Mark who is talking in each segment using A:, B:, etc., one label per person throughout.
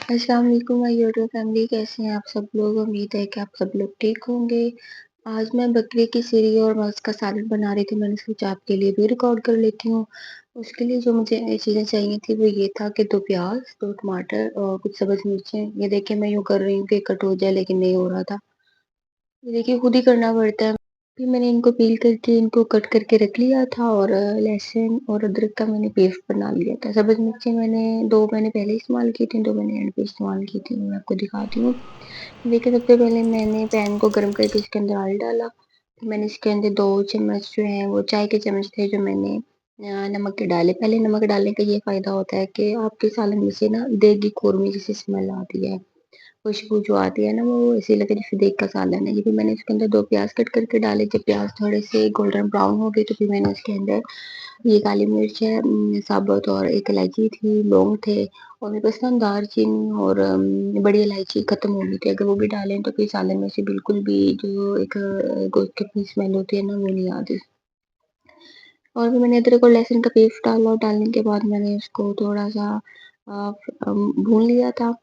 A: السلام علیکم my YouTube family, कैसे हैं आप सब लोग। उम्मीद है कि आप सब लोग ठीक होंगे। आज मैं बकरे की सीरी और मांस का सालन बना रही थी। मैंने सोचा आपके लिए भी रिकॉर्ड कर लेती हूँ। उसके लिए जो मुझे चीज़ें चाहिए थी वो ये था कि 2 प्याज, 2 टमाटर और कुछ सब्ज़ मिर्चें। ये देखिए मैं यूँ कर रही हूँ कि कट हो जाए, लेकिन नहीं हो रहा था। ये देखिए खुद ही करना पड़ता है। फिर मैंने इनको पील करके इनको कट करके रख लिया था और लहसुन और अदरक का मैंने पेस्ट बना लिया था। सब्ज़ मिर्चें दो मैंने पहले इस्तेमाल की थी, 2 मैंने एंड पे इस्तेमाल की थी। मैं आपको दिखाती हूँ। देखिए सबसे पहले मैंने पैन को गर्म करके इसके अंदर ऑयल डाला। फिर मैंने इसके अंदर 2 चम्मच जो हैं वो चाय के चम्मच थे जो मैंने नमक के डाले। पहले नमक डालने का ये फ़ायदा होता है कि आपके सालन में से ना देग की खुरमी जैसी स्मेल आती है। खुशबू जो आती है ना वो ऐसे लगे जैसे देग का सालन है। ये फिर मैंने इसके अंदर 2 प्याज़ कट करके डाले। जब प्याज़ थोड़े से गोल्डन ब्राउन हो गए तो फिर मैंने इसके अंदर ये काली मिर्च है साबुत, और एक इलायची थी, लौंग थे, और मेरे पास ना दालचीनी और बड़ी इलायची खत्म हो गई थी। अगर वो भी डालें तो फिर सालन में से बिल्कुल भी जो एक गोश्त की अपनी स्मेल होती है ना वो नहीं आती। और फिर मैंने अदरक और लहसुन का पेस्ट डाला और डालने के बाद मैंने उसको थोड़ा-सा भून लिया था।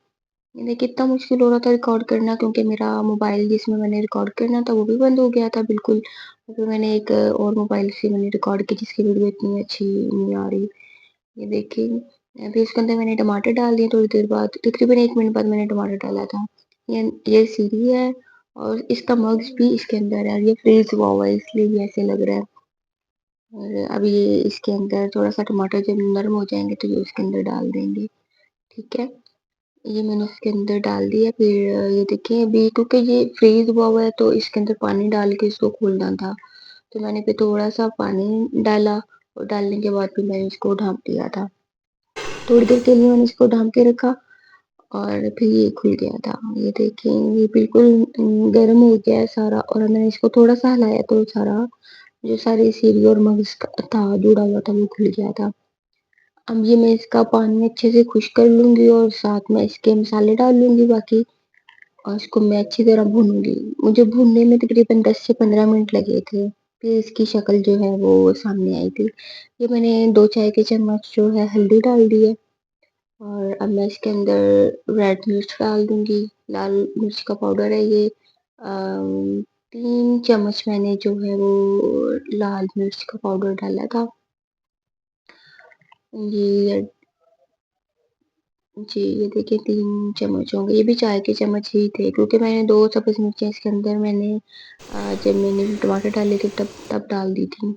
A: ये देखिए इतना मुश्किल हो रहा था रिकॉर्ड करना, क्योंकि मेरा मोबाइल जिसमें मैंने रिकॉर्ड करना था वो भी बंद हो गया था बिल्कुल। और फिर मैंने एक और मोबाइल से मैंने रिकॉर्ड की जिसकी वीडियो इतनी अच्छी नहीं आ रही। ये देखिए फिर उसके अंदर मैंने टमाटर डाल दिए थोड़ी देर बाद, तकरीबन 1 मिनट बाद मैंने टमाटर डाला था। ये सीरी है और इसका मग्ज़ भी इसके अंदर है। ये फ्रीज़ हुआ हुआ है इसलिए ये ऐसे लग रहा है। और अब ये इसके अंदर थोड़ा-सा टमाटर जब नरम हो जाएँगे तो ये उसके अंदर डाल देंगे, ठीक है? ये मैंने उसके अंदर डाल दिया। फिर ये देखिए अभी क्योंकि ये फ्रीज़ हुआ हुआ है तो इसके अंदर पानी डाल के इसको खोलना था। तो मैंने फिर थोड़ा-सा पानी डाला और डालने के बाद फिर मैंने इसको ढाँप दिया था। थोड़ी देर के लिए मैंने इसको ढाँप के रखा और फिर ये खुल गया था। ये देखिए ये बिल्कुल गरम हो गया है सारा, और मैंने इसको थोड़ा-सा हिलाया तो सारा जो सारी सीरी और मग्ज़ था जुड़ा हुआ था वो खुल गया था। अब ये मैं इसका पानी अच्छे से खुश्क कर लूँगी और साथ में इसके मसाले डाल लूँगी बाकी, और इसको मैं अच्छी तरह भूनूँगी। मुझे भूनने में तकरीबन 10 से 15 मिनट लगे थे। फिर इसकी शक्ल जो है वो सामने आई थी। ये मैंने 2 चाय के चम्मच जो है हल्दी डाल दी है, और अब मैं इसके अंदर रेड मिर्च डाल दूँगी। लाल मिर्च का पाउडर है ये। 3 चम्मच मैंने जो है वो लाल मिर्च का पाउडर डाला था। ये जी, ये देखिए 3 चम्मच होंगे। ये भी चाय के चम्मच ही थे, क्योंकि मैंने 2 सब्ज़ मिर्चें इसके अंदर जब मैंने टमाटर डाले थे तब तब डाल दी थी।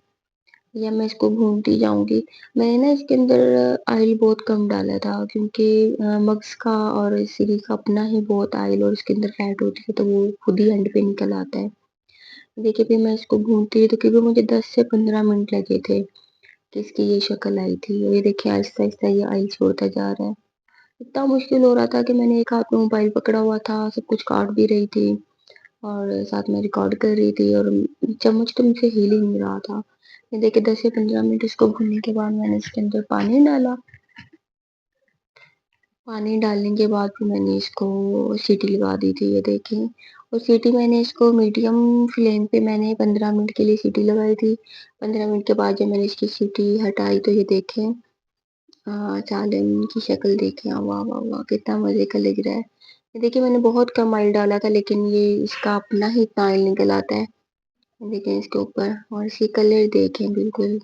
A: या मैं इसको भूनती जाऊँगी। मैंने ना इसके अंदर ऑयल बहुत कम डाला था, क्योंकि मग्ज़ का और सीरी का अपना ही बहुत ऑयल और इसके अंदर फैट होती है तो वो खुद ही एंड पे निकल आता है। देखिए फिर मैं इसको भूनती रही तो करीबन मुझे 10 से 15 मिनट लगे थे कि इसकी ये शक्ल आई थी। और ये देखिए आहिस्ता-आहिस्ता ये ऑयल छोड़ता जा रहा है। इतना मुश्किल हो रहा था कि मैंने एक हाथ में मोबाइल पकड़ा हुआ था, सब कुछ काट भी रही थी और साथ में रिकॉर्ड कर रही थी, और चम्मच तो मुझसे हिल ही नहीं रहा था। ये देखिए 10 से 15 मिनट इसको भूनने के बाद मैंने इसके अंदर पानी डाला। पानी डालने के बाद फिर मैंने इसको सीटी लगा दी थी, ये देखिए। और सीटी मैंने इसको मीडियम फ्लेम पे मैंने 15 मिनट के लिए सीटी लगाई थी। 15 मिनट के बाद जब मैंने इसकी सीटी हटाई तो ये देखें सालन की शक्ल देखें। वाह, वाह, वाह! कितना मज़े का लग रहा है। ये देखिए मैंने बहुत कम ऑयल डाला था, लेकिन ये इसका अपना ही इतना ऑयल निकल आता है। देखें इसके ऊपर, और इसकी कलर देखें बिल्कुल।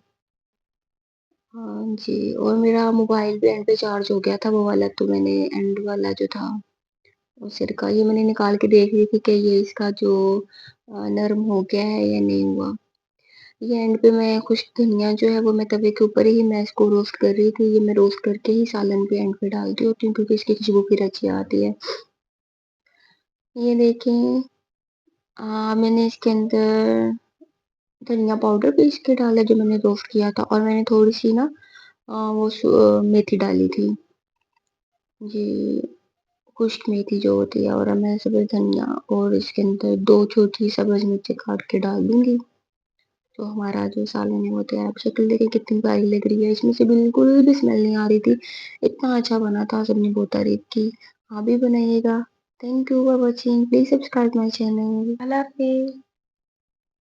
A: हाँ जी, और मेरा मोबाइल भी एंड पे चार्ज हो गया था वो वाला, तो मैंने एंड वाला जो था उसे रखा। ये मैंने निकाल के देख रही थी कि ये इसका जो नरम हो गया है या नहीं हुआ। ये एंड पे मैं खुश्क धनिया जो है वो मैं तवे के ऊपर ही मैं इसको रोस्ट कर रही थी। ये मैं रोस्ट करके ही सालन पे एंड पे डालती होती हूँ, क्योंकि इसकी खुशबू फिर अच्छी आती है। ये देखें मैंने इसके अंदर धनिया पाउडर पीस के डाला जो मैंने रोस्ट किया था, और मैंने थोड़ी-सी ना मेथी डाली थी। जी, खुश्क मेथी जो होती है, और अब मैं सब्ज़ धनिया और इसके अंदर 2 छोटी सब्ज़ मिर्ची काट के डाल दूँगी। तो हमारा जो सालन है वो तैयार। आप शक्ल देखें कितनी प्यारी लग रही है, इसमें से बिल्कुल भी स्मेल नहीं आ रही थी। इतना अच्छा बना था, सबने बहुत तारीफ़ की। आप भी बनाइएगा। Thank you for watching. Please subscribe my channel. अल्लाह हाफ़िज़।